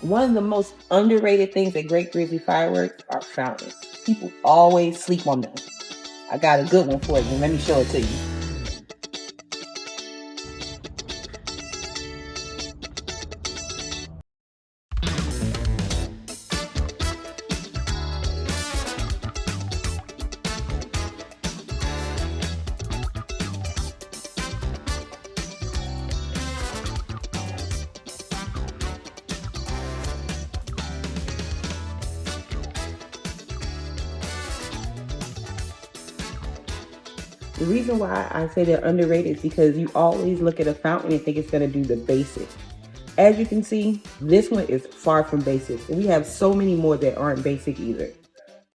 One of the most underrated things at Great Grizzly Fireworks are fountains. People always sleep on them. I got a good one for you. Let me show it to you. The reason why I say they're underrated is because you always look at a fountain and think it's going to do the basic. As you can see, this one is far from basic. And we have so many more that aren't basic either.